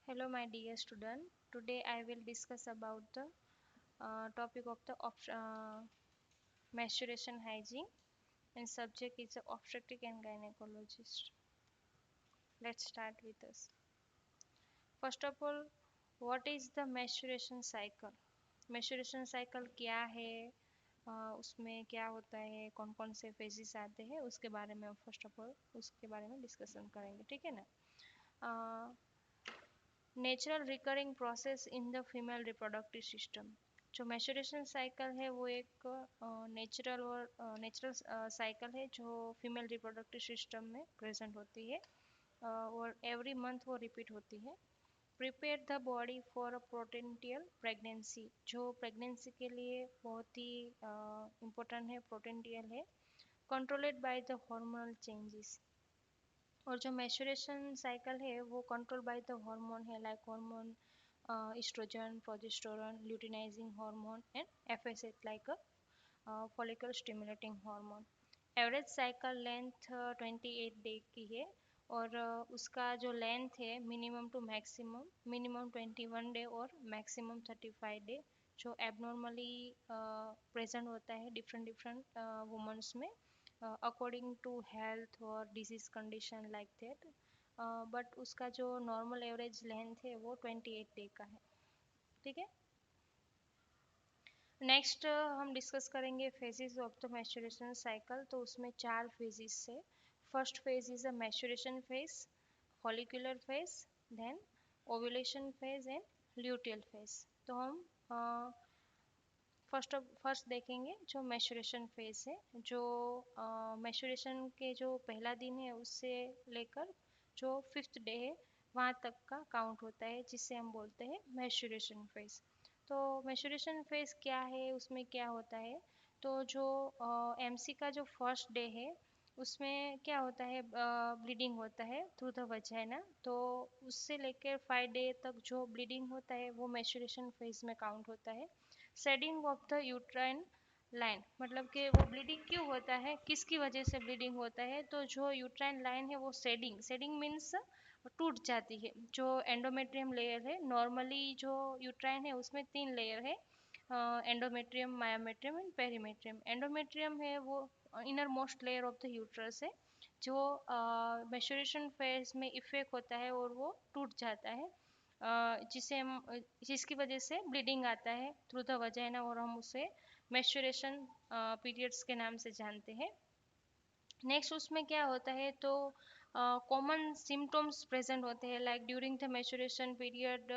Hello, my dear student. Today I will discuss about the topic of the menstruation hygiene and subject is obstetric and gynecologist. Let's start with this. First of all, what is the menstruation cycle? menstruation cycle क्या है? उसमें क्या होता है, कौन कौन से phases आते हैं, उसके बारे में फर्स्ट ऑफ ऑल उसके बारे में डिस्कशन करेंगे, ठीक है ना। Natural recurring process in the female reproductive system. जो मैच्योरेशन साइकिल है वो एक नेचुरल साइकिल है जो फीमेल रिप्रोडक्टिव सिस्टम में प्रेजेंट होती है और एवरी मंथ वो रिपीट होती है। Prepare the body for a potential pregnancy. जो प्रेगनेंसी के लिए बहुत ही इम्पोर्टेंट है, पोटेंशियल है। कंट्रोलेड बाय द हार्मोनल चेंजेस। और जो मैच्योरेशन साइकिल है वो कंट्रोल बाय द हार्मोन है, like hormone estrogen, progesterone, luteinizing hormone and FSH like a follicle stimulating hormone। Average cycle length 28 day की है और उसका जो लेंथ है minimum to maximum, minimum 21 day और मैक्सिमम 35 डे जो एबनॉर्मली प्रेजेंट होता है डिफरेंट डिफरेंट वुमेंस में अकॉर्डिंग टू हेल्थ और disease condition like that. But उसका जो नॉर्मल एवरेज लेंथ है वो 28 डे का है, ठीक है। नेक्स्ट हम डिस्कस करेंगे phases of the maturation cycle. तो उसमें 4 फेजेस है। First phase is a maturation phase, follicular phase, then ovulation phase and luteal phase. तो हम फर्स्ट देखेंगे जो मैच्योरेशन फेज है। जो मैच्योरेशन के जो पहला दिन है उससे लेकर जो 5th डे है वहाँ तक का काउंट होता है, जिससे हम बोलते हैं मैच्योरेशन फेज। तो मैच्योरेशन फेज क्या है, उसमें क्या होता है? तो जो एमसी का जो फर्स्ट डे है उसमें क्या होता है, ब्लीडिंग होता है थ्रू द वजाइना। तो उससे लेकर 5 डे तक जो ब्लीडिंग होता है वो मैच्योरेशन फेज में काउंट होता है। Shedding of the uterine line, मतलब कि वो ब्लीडिंग क्यों होता है, किसकी वजह से ब्लीडिंग होता है? तो जो यूट्राइन लाइन है वो शेडिंग मीन्स टूट जाती है। जो एंडोमेट्रियम लेयर है, नॉर्मली जो यूट्राइन है उसमें 3 लेयर है, endometrium, myometrium and perimetrium. Endometrium है वो inner most layer of the uterus है जो मैच्योरेशन फेज में इफेक्ट होता है और वो टूट जाता है, जिसे हम जिसकी वजह से ब्लीडिंग आता है थ्रू द वजाइना और हम उसे मैच्योरेशन पीरियड्स के नाम से जानते हैं। नेक्स्ट उसमें क्या होता है, तो कॉमन सिम्टम्स प्रेजेंट होते हैं, like during the maturation period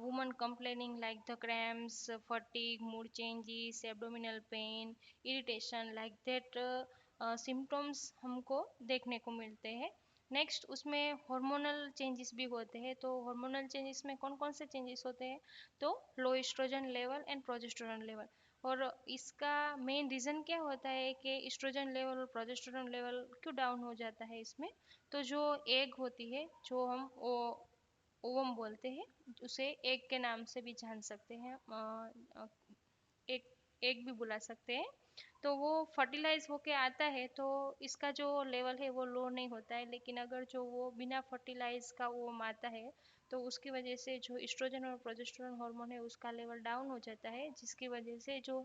woman complaining like the cramps, fatigue, mood changes, abdominal pain, irritation like that symptoms हमको देखने को मिलते हैं। नेक्स्ट उसमें हार्मोनल चेंजेस भी होते हैं। तो हार्मोनल चेंजेस में कौन कौन से चेंजेस होते हैं? तो low estrogen level and progesterone level. और इसका मेन रीज़न क्या होता है कि एस्ट्रोजन लेवल और प्रोजेस्टेरोन लेवल क्यों डाउन हो जाता है इसमें? तो जो एग होती है, जो हम ओवम बोलते हैं, उसे एग के नाम से भी जान सकते हैं, एक एग भी बुला सकते हैं। तो वो फर्टिलाइज होके आता है तो इसका जो लेवल है वो लो नहीं होता है, लेकिन अगर जो वो बिना फर्टिलाइज का वो आता है तो उसकी वजह से जो एस्ट्रोजन और प्रोजेस्टेरोन हार्मोन है उसका लेवल डाउन हो जाता है, जिसकी वजह से जो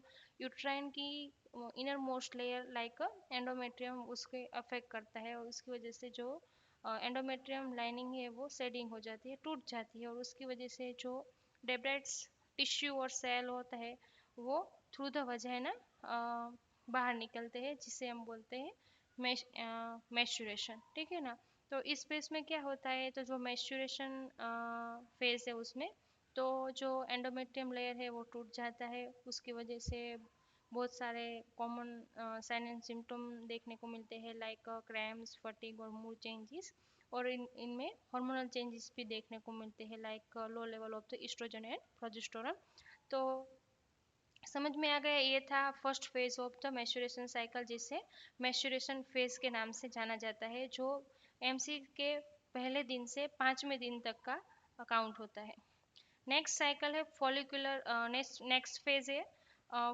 यूट्राइन की inner most layer like endometrium उसके अफेक्ट करता है और उसकी वजह से जो एंडोमेट्रियम लाइनिंग है वो शेडिंग हो जाती है, टूट जाती है और उसकी वजह से जो डेब्राइट्स टिश्यू और सेल होता है वो थ्रू द वजाइना बाहर निकलते हैं, जिसे हम बोलते हैं मैच्योरेशन, ठीक है ना। तो इस फेज में क्या होता है, तो जो मैच्योरेशन फेज है उसमें तो जो एंडोमेट्रियम लेयर है वो टूट जाता है, उसकी वजह से बहुत सारे कॉमन साइन एंड सिम्टम देखने को मिलते हैं, लाइक क्रैम्प्स, फटीग और मूड चेंजेस। और इनमें हार्मोनल चेंजेस भी देखने को मिलते हैं, like low level of the estrogen and progesterone. तो समझ में आ गया, ये था first phase of the maturation cycle, जिसे मैच्योरेशन फेज के नाम से जाना जाता है, जो एमसी के पहले दिन से 5वें दिन तक का अकाउंट होता है। नेक्स्ट साइकिल है फॉलिकुलर, नेक्स्ट फेज है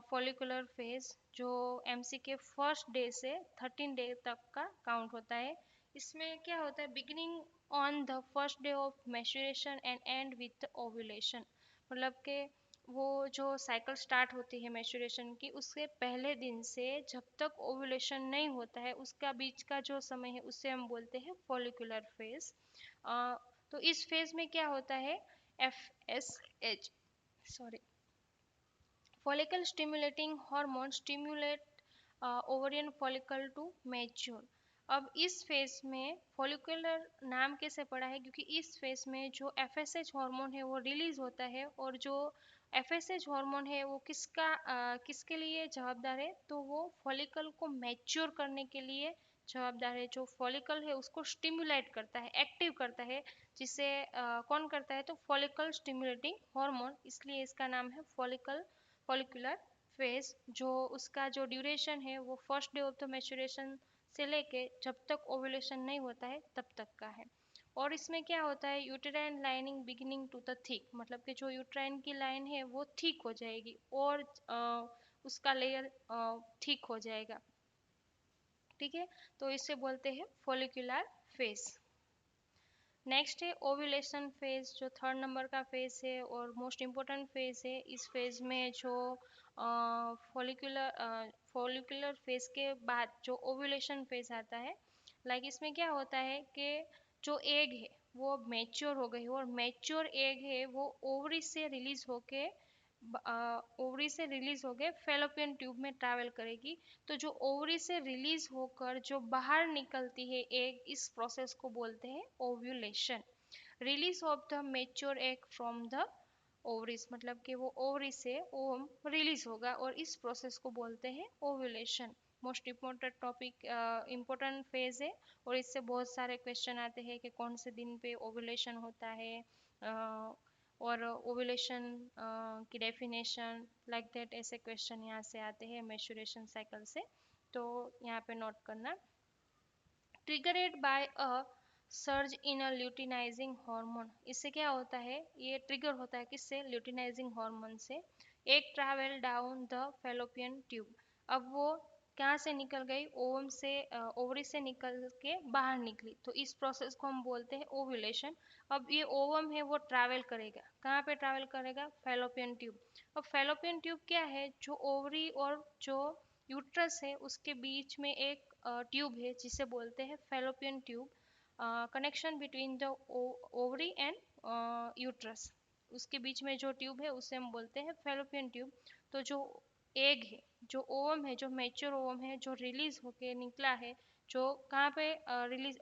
फॉलिकुलर फेज, जो एमसी के फर्स्ट डे से 13 डे तक का काउंट होता है। इसमें क्या होता है, beginning on the first day of maturation and and with ovulation. मतलब कि वो जो साइकिल स्टार्ट होती है मैच्योरेशन की, उसके पहले दिन से जब तक ओव्यूलेशन नहीं होता है उसका बीच का जो समय है उससे हम बोलते हैं फॉलिकुलर फेज। तो इस फेज में क्या होता है, FSH, sorry, follicle stimulating hormone stimulate ovarian follicle to mature। अब इस फेज में फॉलिकुलर नाम कैसे पड़ा है, क्योंकि इस फेज में जो FSH हार्मोन है वो रिलीज होता है, और जो FSH हार्मोन है वो किसके लिए जवाबदार है, तो वो फॉलिकल को मैच्योर करने के लिए जवाबदार है। जो फॉलिकल है उसको स्टिमुलेट करता है, एक्टिव करता है, जिसे कौन करता है, तो फॉलिकल स्टिमुलेटिंग हार्मोन, इसलिए इसका नाम है फॉलिकुलर फेज। जो उसका जो ड्यूरेशन है वो first day of the maturation से लेके जब तक ओव्यूलेशन नहीं होता है तब तक का है। और इसमें क्या होता है, uterine lining beginning to the thick, मतलब कि जो यूट्राइन की लाइन है वो थिक हो जाएगी, और उसका लेयर थिक हो जाएगा। ठीक है, तो इसे बोलते हैं फॉलिकुलर फेज। नेक्स्ट है ओव्यूलेशन फेज, जो थर्ड नंबर का फेज है और मोस्ट इम्पोर्टेंट फेज है। इस फेज में जो फॉलिकुलर फेज के बाद जो ओव्यूलेशन फेज आता है, लाइक इसमें क्या होता है कि जो एग है वो मैच्योर हो गई, और मैच्योर एग है वो ओवरी से रिलीज होके फेलोपियन ट्यूब में ट्रैवल करेगी। तो जो ओवरी से रिलीज होकर जो बाहर निकलती है एग, इस प्रोसेस को बोलते हैं ovulation. Release of the mature egg from the ovaries, मतलब कि वो ओवरी से ओम रिलीज होगा, और इस प्रोसेस को बोलते हैं ovulation. Most important topic, important phase है, और इससे बहुत सारे क्वेश्चन आते हैं कि कौन से दिन पे ओव्यूलेशन होता है, और ओव्यूलेशन की डेफिनेशन, लाइक दैट, ऐसे क्वेश्चन यहाँ से आते हैं मेंस्ट्रुएशन साइकिल से। तो यहाँ पे नोट करना। Triggered by a surge in a luteinising hormone, इससे क्या होता है, ये ट्रिगर होता है किससे, ल्यूटिनाइजिंग हार्मोन से। एक travel down the fallopian tube, अब वो कहाँ से निकल गई, ओवम से, ओवरी से निकल के बाहर निकली, तो इस प्रोसेस को हम बोलते हैं ओव्यूलेशन। अब ये ओवम है वो ट्रैवल करेगा, कहाँ पे ट्रैवल करेगा, फेलोपियन ट्यूब। अब फेलोपियन ट्यूब क्या है, जो ओवरी और जो यूट्रस है उसके बीच में एक ट्यूब है जिसे बोलते हैं fallopian tube. Connection between the ovary and uterus, उसके बीच में जो ट्यूब है उसे हम बोलते हैं फेलोपियन ट्यूब। तो जो एग है, जो ओवम है, जो मैच्योर ओवम है, जो रिलीज होके निकला है, जो कहाँ पे रिलीज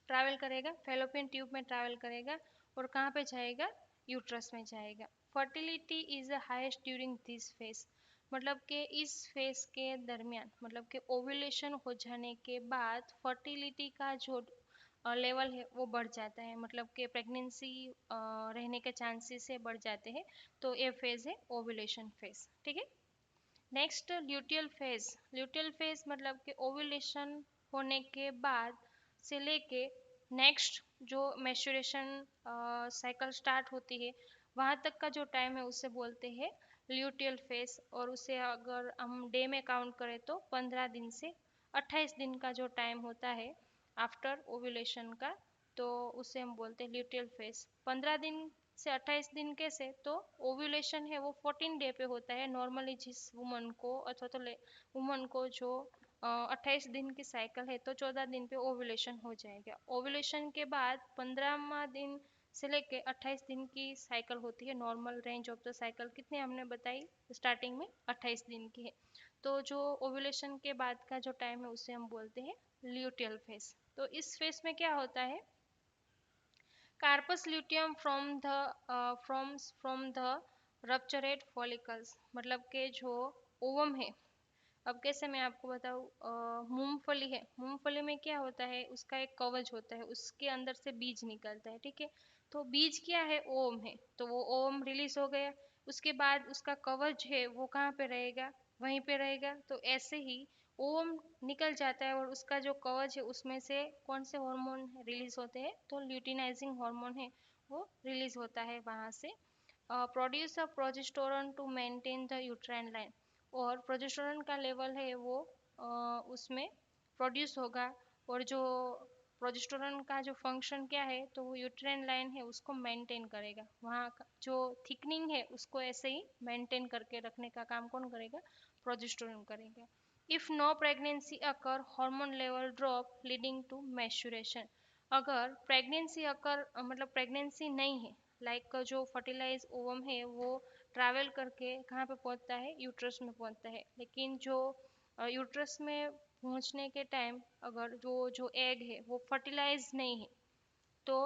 ट्रैवल करेगा, फेलोपियन ट्यूब में ट्रैवल करेगा, और कहाँ पे जाएगा, यूट्रस में जाएगा। Fertility is highest during this phase, मतलब कि इस फेज के दरमियान, मतलब कि ओव्यूलेशन हो जाने के बाद फर्टिलिटी का जो लेवल है वो बढ़ जाता है, मतलब कि प्रेगनेंसी रहने के चांसेस है बढ़ जाते हैं। तो ये फेज है ओव्यूलेशन फेज। ठीक है, next luteal phase. Luteal phase मतलब कि ओव्यूलेशन होने के बाद से लेके नेक्स्ट जो मैच्योरेशन साइकिल स्टार्ट होती है वहाँ तक का जो टाइम है उसे बोलते हैं ल्यूटियल फेज। और उसे अगर हम डे में काउंट करें तो 15 दिन से 28 दिन का जो टाइम होता है आफ्टर ओव्यूलेशन का, तो उसे हम बोलते हैं ल्यूटियल फेज। 15 दिन से 28 दिन कैसे, तो ओव्यूलेशन है वो 14 डे पे होता है नॉर्मली, जिस वुमन को अथवा तो वुमन को जो 28 दिन की साइकिल है, तो 14 दिन पे ओव्यूलेशन हो जाएगा। ओव्यूलेशन के बाद 15वां दिन से लेके 28 दिन की साइकिल होती है। Normal range of the cycle कितनी हमने बताई स्टार्टिंग में, 28 दिन की है। तो जो ओव्यूलेशन के बाद का जो टाइम है उसे हम बोलते हैं ल्यूटियल फेज। तो इस फेज में क्या होता है, corpus luteum from the ruptured follicles, मतलब के जो ओवम है। अब कैसे मैं आपको बताऊँ, मूंगफली है, मूंगफली में क्या होता है, उसका एक कवच होता है, उसके अंदर से बीज निकलता है। ठीक है, तो बीज क्या है, ओम है, तो वो ओम रिलीज हो गया, उसके बाद उसका कवच है वो कहाँ पे रहेगा, वहीं पे रहेगा। तो ऐसे ही ओम निकल जाता है और उसका जो कवच है उसमें से कौन से हार्मोन रिलीज होते हैं, तो ल्यूटिनाइजिंग हार्मोन है वो रिलीज होता है वहाँ से। Produce a progesterone to maintain the uterine line, और प्रोजेस्टेरोन का लेवल है वो उसमें प्रोड्यूस होगा और जो प्रोजेस्टेरोन का जो फंक्शन क्या है, तो वो यूट्राइन लाइन है उसको मेंटेन करेगा, वहाँ जो थिकनिंग है उसको ऐसे ही मेंटेन करके रखने का काम कौन करेगा, प्रोजेस्टेरोन करेगा। If no pregnancy occur hormone level drop leading to maturation, अगर प्रेगनेंसी अकर मतलब प्रेगनेंसी नहीं है, लाइक जो फर्टिलाइज ओवम है वो ट्रैवल करके कहाँ पे पहुंचता है, यूट्रस में पहुंचता है, लेकिन जो यूट्रस में पहुंचने के टाइम अगर जो एग है वो फर्टिलाइज नहीं है, तो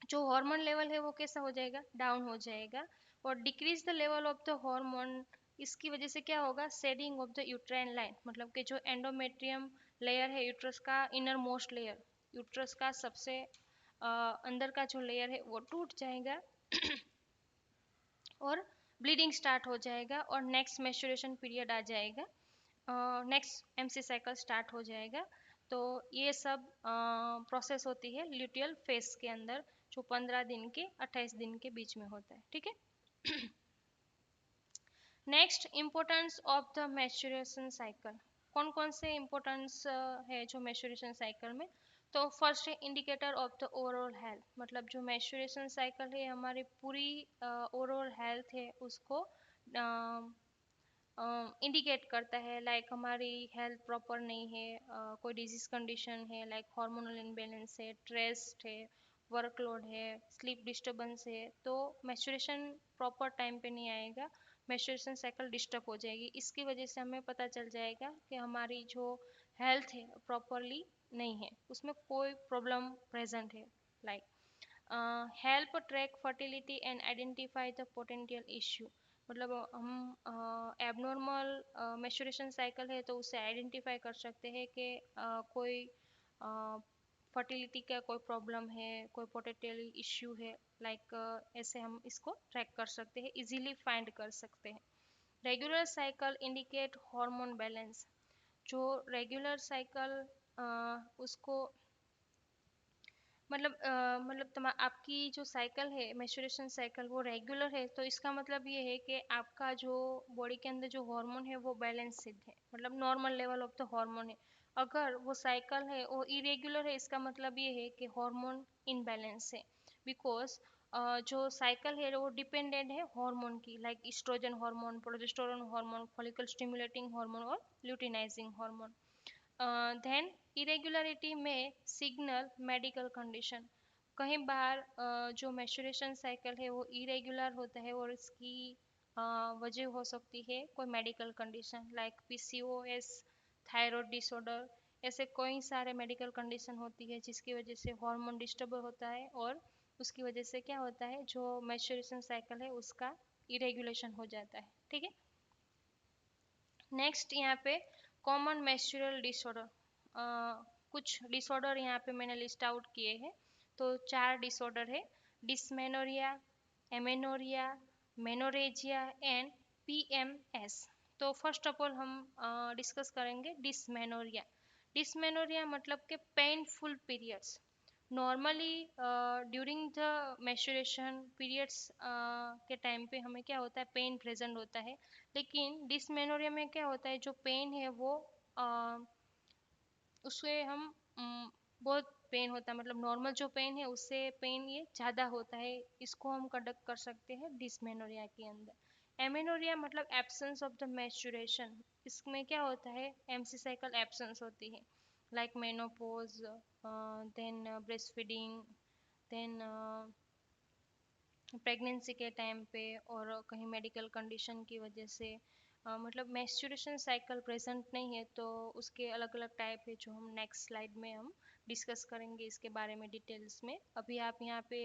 जो हार्मोन लेवल है वो कैसा हो जाएगा, डाउन हो जाएगा, और decrease the level of the hormone. इसकी वजह से क्या होगा, shedding of the uterine line, मतलब कि जो एंडोमेट्रियम लेयर है यूट्रस का, इनर मोस्ट लेयर, यूट्रस का सबसे अंदर का जो लेयर है वो टूट जाएगा और ब्लीडिंग स्टार्ट हो जाएगा, और नेक्स्ट मेंस्ट्रुएशन पीरियड आ जाएगा, नेक्स्ट एमसी साइकिल स्टार्ट हो जाएगा। तो ये सब प्रोसेस होती है ल्यूटियल फेस के अंदर, जो 15 दिन के 28 दिन के बीच में होता है, ठीक है। Next importance of the maturation cycle, कौन कौन से इम्पोर्टेंस है जो मैच्योरेशन साइकिल में। तो फर्स्ट है indicator of the overall health, मतलब जो मैच्योरेशन साइकिल है हमारी पूरी ओवरऑल हेल्थ है उसको इंडिकेट करता है, लाइक हमारी हेल्थ प्रॉपर नहीं है, कोई डिजीज कंडीशन है, लाइक हार्मोनल इम्बेलेंस है, स्ट्रेस है, वर्कलोड है, स्लीप डिस्टर्बेंस है, तो मैच्योरेशन प्रॉपर टाइम पे नहीं आएगा, मैच्योरेशन साइकिल डिस्टर्ब हो जाएगी। इसकी वजह से हमें पता चल जाएगा कि हमारी जो हेल्थ है प्रॉपरली नहीं है, उसमें कोई प्रॉब्लम प्रेजेंट है, like help track fertility and identify the potential issue, मतलब हम एबनॉर्मल मेंस्ट्रुएशन साइकिल है तो उससे आइडेंटिफाई कर सकते हैं कि कोई फर्टिलिटी का कोई प्रॉब्लम है, कोई पोटेंशियल इश्यू है, लाइक ऐसे हम इसको ट्रैक कर सकते हैं, इजीली फाइंड कर सकते हैं। Regular cycle indicate hormone balance, जो रेगुलर साइकिल उसको मतलब आपकी जो साइकिल है मेंस्ट्रुएशन साइकिल वो रेगुलर है, तो इसका मतलब ये है कि आपका जो बॉडी के अंदर जो हार्मोन है वो बैलेंस्ड है, मतलब normal level of the hormone है। अगर वो साइकिल है वो इरेगुलर है, इसका मतलब ये है कि हार्मोन इनबैलेंस है, बिकॉज जो साइकिल है वो डिपेंडेंट है हार्मोन की, like estrogen hormone, progesterone hormone, follicle stimulating hormone और ल्यूटिनाइजिंग हार्मोन। देन इरेगुलरिटी में सिग्नल मेडिकल कंडीशन, कहीं बार जो मेंस्ट्रुएशन साइकिल है वो इरेगुलर होता है और इसकी वजह हो सकती है कोई medical condition, like PCOS, thyroid disorder, ऐसे कई सारे मेडिकल कंडीशन होती है जिसकी वजह से हार्मोन डिस्टर्ब होता है, और उसकी वजह से क्या होता है, जो मेंस्ट्रुएशन साइकिल है उसका इरेगुलेशन हो जाता है, ठीक है। नेक्स्ट यहाँ पे कॉमन मेंस्ट्रुअल डिसऑर्डर, कुछ डिसऑर्डर यहाँ पे मैंने लिस्ट आउट किए हैं, तो 4 डिसऑर्डर है, dysmenorrhea, amenorrhea, menorrhagia and PMS. तो फर्स्ट ऑफ ऑल हम डिस्कस करेंगे डिसमेनोरिया। डिसमेनोरिया मतलब के painful periods, normally during the menstruation periods के टाइम पे हमें क्या होता है, पेन प्रेजेंट होता है, लेकिन डिसमेनोरिया में क्या होता है, जो पेन है वो उससे हम बहुत पेन होता है, मतलब नॉर्मल जो पेन है उससे पेन ये ज़्यादा होता है, इसको हम कंडक्ट कर सकते हैं डिसमेनोरिया के अंदर। एमेनोरिया मतलब एब्सेंस ऑफ द मेंस्ट्रुएशन, इसमें क्या होता है, एमसी साइकिल एब्सेंस होती है, like menopause, then breast feeding, then pregnancy के टाइम पे, और कहीं मेडिकल कंडीशन की वजह से मतलब मेंस्ट्रुएशन साइकिल प्रेजेंट नहीं है, तो उसके अलग अलग टाइप है जो हम नेक्स्ट स्लाइड में हम डिस्कस करेंगे इसके बारे में डिटेल्स में। अभी आप यहाँ पे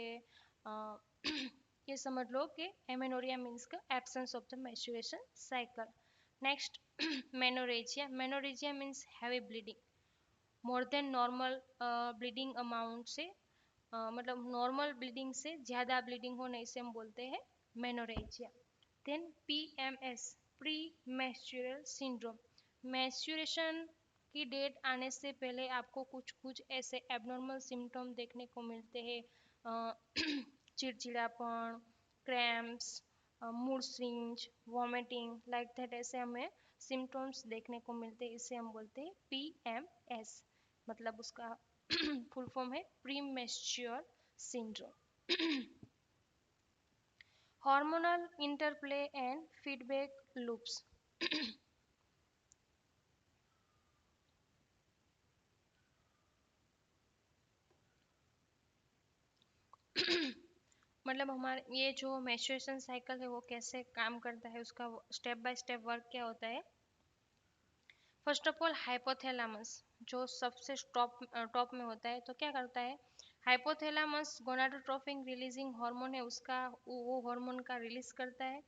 अ, ये समझ लो कि एमेनोरिया मीन्स का absence of the menstruation cycle. Next menorrhagia, menorrhagia means heavy bleeding, more than normal bleeding amount से, मतलब नॉर्मल ब्लीडिंग से ज़्यादा ब्लीडिंग होने इसे हम बोलते हैं menorrhagia. Then PMS, premenstrual syndrome, menstruation की डेट आने से पहले आपको कुछ कुछ ऐसे एबनॉर्मल सिम्टम देखने को मिलते हैं, चिड़चिड़ापन, cramps, mood swings, vomiting, like that, ऐसे हमें सिम्टम्स देखने को मिलते हैं, इसे हम बोलते हैं पीएमएस। मतलब उसका फुल फॉर्म है premature syndrome. Hormonal interplay and feedback loops. मतलब हमारे ये जो मेंस्ट्रुएशन साइकिल है वो कैसे काम करता है, उसका स्टेप बाय स्टेप वर्क क्या होता है। फर्स्ट ऑफ ऑल हाइपोथैलेमस जो सबसे टॉप में होता है, तो क्या करता है, हाइपोथैलेमस गोनाडोट्रोपिन रिलीजिंग हार्मोन है उसका, वो हार्मोन का रिलीज करता है।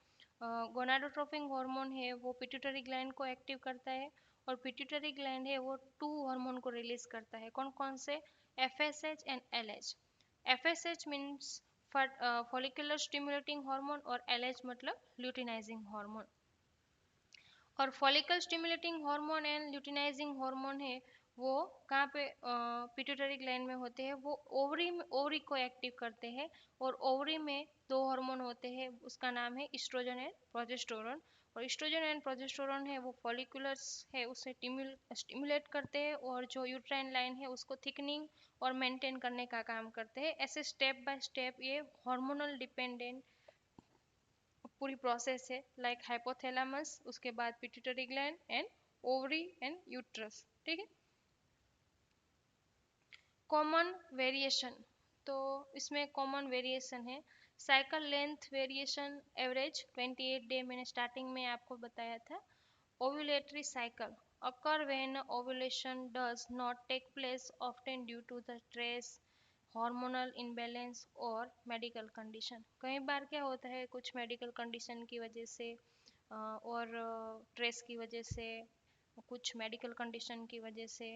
गोनाडोट्रोपिन हार्मोन है वो पिट्यूटरी ग्लैंड को एक्टिव करता है, और पिट्यूटरी ग्लैंड है वो टू हार्मोन को रिलीज करता है। कौन कौन से, FSH and LH. FSH means follicular stimulating hormone, और एलएच मतलब ल्यूटिनाइजिंग हार्मोन। और follicle stimulating hormone and luteinizing hormone है वो कहाँ पे, पिट्यूटरी ग्लैंड में होते हैं, वो ओवरी को एक्टिव करते हैं। और ओवरी में दो हार्मोन होते हैं, उसका नाम है इस्ट्रोजन एंड प्रोजेस्टेरोन। और इस्ट्रोजन एंड प्रोजेस्टेरोन है वो फॉलिकुलर्स है उसे स्टिमुलेट करते हैं, और जो यूट्राइन लाइन है उसको थिकनिंग और मेंटेन करने का काम करते हैं। ऐसे स्टेप बाय स्टेप ये हार्मोनल डिपेंडेंट पूरी प्रोसेस है, लाइक हाइपोथैलेमस, उसके बाद pituitary gland and ovary and uterus. ठीक है। कॉमन वेरिएशन, तो इसमें कॉमन वेरिएशन है, cycle length variation average 28 day, मैंने स्टार्टिंग में आपको बताया था। Ovulatory cycle occur when ovulation does not take place, often due to the stress, hormonal imbalance और मेडिकल कंडीशन। कई बार क्या होता है, कुछ मेडिकल कंडीशन की वजह से और स्ट्रेस की वजह से, कुछ मेडिकल कंडीशन की वजह से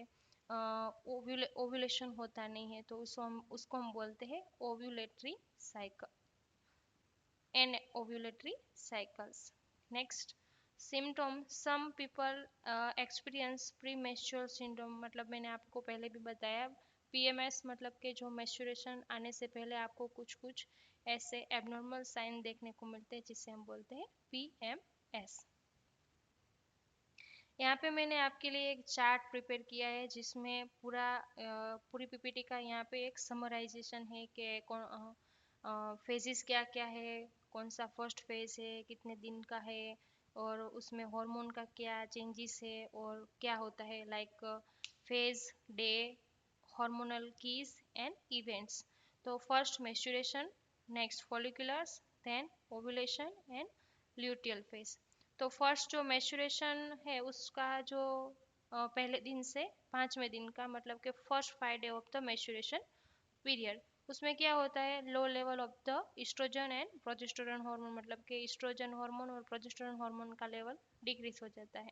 ओव्यूलेशन होता नहीं है, तो उसको हम बोलते हैं ovulatory cycle, anovulatory cycles. Next symptom, some people experience premenstrual syndrome, मतलब मैंने आपको पहले भी बताया, पीएमएस मतलब के जो मेंस्ट्रुएशन आने से पहले आपको कुछ कुछ ऐसे एबनॉर्मल साइन देखने को मिलते हैं, जिसे हम बोलते हैं पीएमएस। यहाँ पे मैंने आपके लिए एक चार्ट प्रिपेयर किया है, जिसमें पूरी पीपीटी का यहाँ पे एक समराइजेशन है कि कौन फेजेस क्या क्या है, कौन सा फर्स्ट फेज है, कितने दिन का है, और उसमें हार्मोन का क्या चेंजेस है और क्या होता है, like phase, day, hormonal keys and events. तो first menstruation, next folliculars, then ovulation and luteal phase. तो फर्स्ट जो मेंस्ट्रुएशन है उसका जो पहले दिन से 5वें दिन का, मतलब कि first 5 day of the menstruation period, उसमें क्या होता है, low level of the estrogen and progesterone hormone, मतलब कि इस्ट्रोजन हार्मोन और प्रोजेस्टेरोन हार्मोन का लेवल डिक्रीज हो जाता है।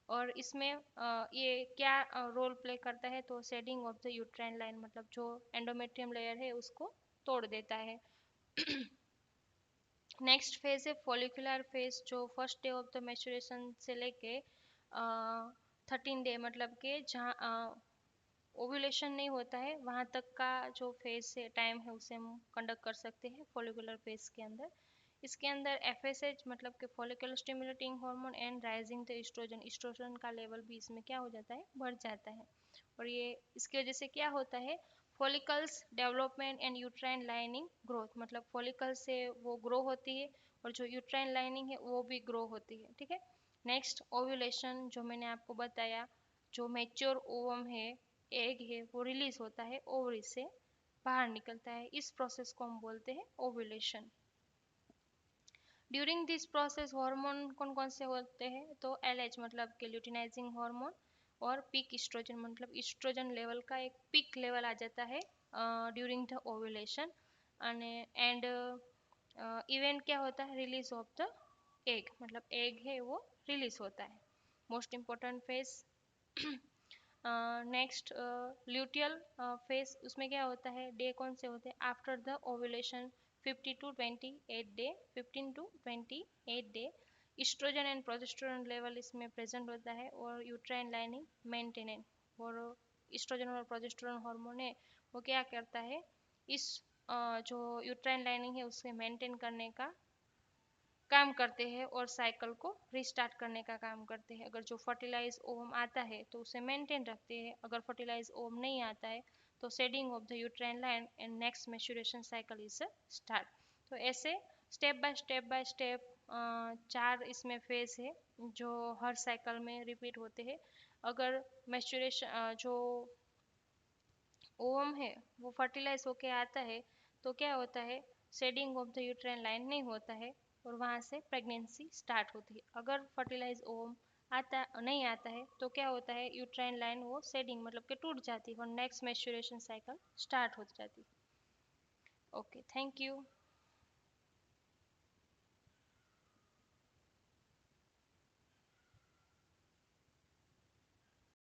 और इसमें ये क्या रोल प्ले करता है, तो shedding of the uterine line, मतलब जो एंडोमेट्रियम लेयर है उसको तोड़ देता है। नेक्स्ट फेज है फॉलिकुलर फेज, जो first day of the menstruation से लेके 13 डे, मतलब कि जहाँ ओव्यूलेशन नहीं होता है वहाँ तक का जो फेज से टाइम है उसे हम कंडक्ट कर सकते हैं फॉलिकुलर फेज के अंदर। इसके अंदर एफएसएच मतलब कि follicular stimulating hormone and rising the estrogen, estrogen का लेवल भी इसमें क्या हो जाता है, बढ़ जाता है। और ये इसकी वजह से क्या होता है, follicles development and uterine lining growth, मतलब फॉलिकल से वो ग्रो होती है, और जो यूट्राइन लाइनिंग है वो भी ग्रो होती है। ठीक है। नेक्स्ट ओव्यूलेशन, जो मैंने आपको बताया, जो मेच्योर ओवम है, एग है, वो रिलीज होता है, ओवरी से बाहर निकलता है, इस प्रोसेस को हम बोलते हैं ovulation. During this process hormone कौन कौन से होते हैं, तो एलएच मतलब के ल्यूटिनाइजिंग हार्मोन, और पीक इस्ट्रोजन मतलब इस्ट्रोजन लेवल का एक पीक लेवल आ जाता है during the ovulation. And event क्या होता है, रिलीज ऑफ द एग, मतलब एग है वो रिलीज होता है, most important phase. Next luteal phase, उसमें क्या होता है, डे कौन से होते हैं, after the ovulation 50 to 28 day, 15 to 28 day, estrogen and progesterone level इसमें प्रेजेंट होता है, और यूट्राइन लाइनिंग मेंटेनेंस। और इस्ट्रोजन और प्रोजेस्टेरोन हार्मोन है वो क्या करता है, इस जो यूट्राइन लाइनिंग है उसे मेंटेन करने का काम करते हैं और साइकिल को रिस्टार्ट करने का काम करते हैं। अगर जो फर्टिलाइज ओवम आता है तो उसे मेंटेन रखते हैं, अगर फर्टिलाइज ओवम नहीं आता है तो shedding of the uterine line and next maturation cycle is start. तो ऐसे स्टेप बाय स्टेप 4 इसमें फेज है जो हर साइकिल में रिपीट होते हैं। अगर मेच्योरेशन जो ओवम है वो फर्टिलाइज होके आता है तो क्या होता है, shedding of the uterine line नहीं होता है और वहाँ से प्रेगनेंसी स्टार्ट होती है। अगर फर्टिलाइज ओवम आता नहीं आता है तो क्या होता है, यूट्राइन लाइन वो शेडिंग मतलब कि टूट जाती है और नेक्स्ट मेच्योरेशन साइकिल स्टार्ट हो जाती है। Okay, thank you.